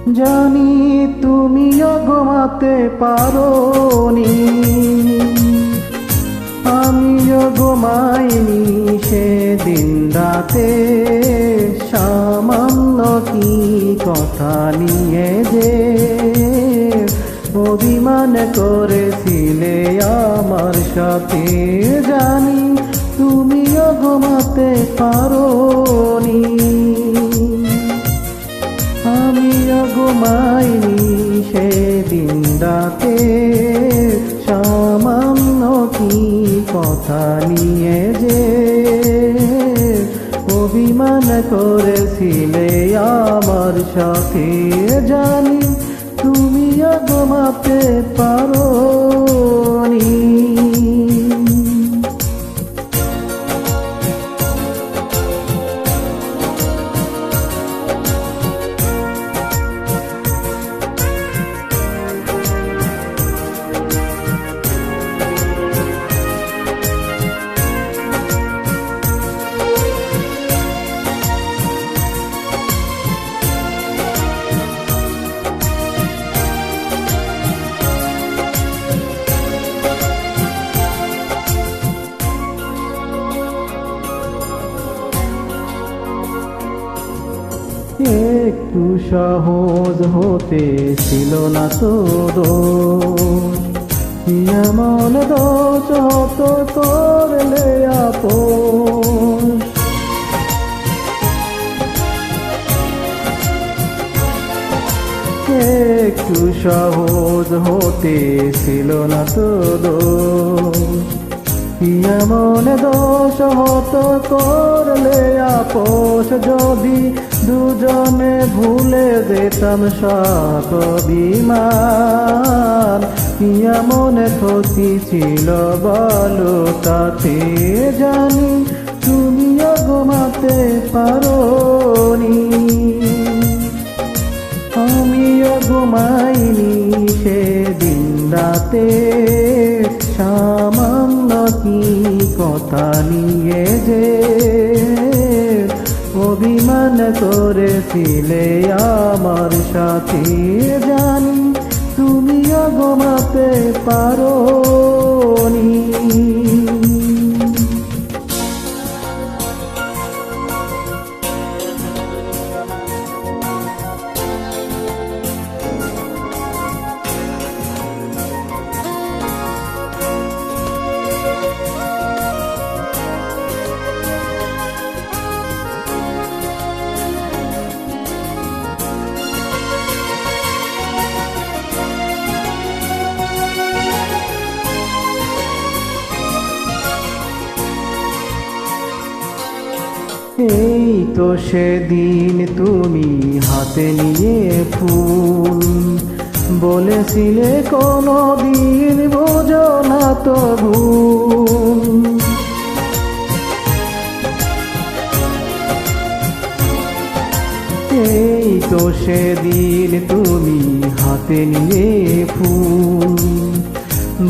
জানি তুমিও ঘুমাতে পারোনি, আমিও ঘুমাইনি সেদিন রাতে। সামান্য কি কথা নিয়ে যে অভিমান করেছিলে আমার সাথে, জানি তুমিও ঘুমাতে পারোনি, আমিও ঘুমাইনি সেদিন রাতে। সামান্য কি কথা নিয়ে যে অভিমান করেছিলে আমার সাথে, জানি তুমিও ঘুমাতে পারোনি। একটু সহজ হতে ছিল না তো দোষ, এমন দোষ হতো করলে আপোষ। একটু সহজ হতে ছিল না তো দোষ, এমন দোষ হতো করলে আপোষ। যদি দুজনে ভুলে যেতাম সব অভিমান, এমন ক্ষতি ছিল বলো তাতে, জানি তুমিও ঘুমাতে পারোনি, আমিও ঘুমাইনি সেদিন রাতে। সামান্য কি কথা নিয়ে যে অভিমান করেছিলে আমার সাথে, জানি তুমিও ঘুমাতে পারোনি। এই তো সেদিন তুমি হাতে নিয়ে ফুল, বলেছিলে কোনো দিন বোঝো না তো ভুল। এই তো সেদিন তুমি হাতে নিয়ে ফুল,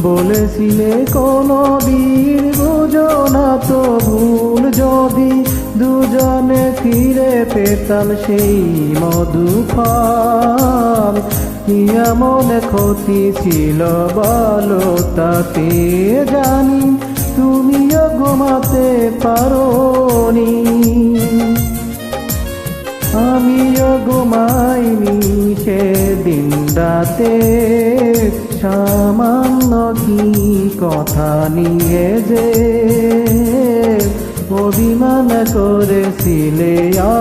বলেছিলে কোনো দিন বোঝো না তো ভুল। যদি দুজনে ফিরে পেতাম সেই মধু ফল, এমন ক্ষতি ছিল বলো তাতে, জানি তুমিও ঘুমাতে পারোনি, আমিও ঘুমাইনি সেদিন রাতে। সামান্য কি কথা নিয়ে যে অভিমান করেছিলে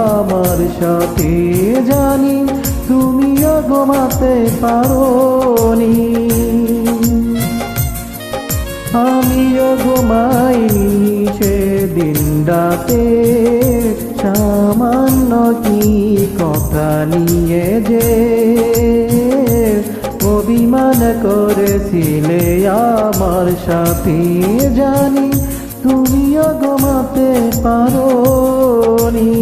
আমার সাথে, জানি তুমিও ঘুমাতে পারোনি, আমিও ঘুমাইনি সেদিন রাতে। সামান্য কি কথা নিয়ে যে অভিমান করেছিলে আমার সাথে, জানি তুমিও ঘুমাতে পারোনি।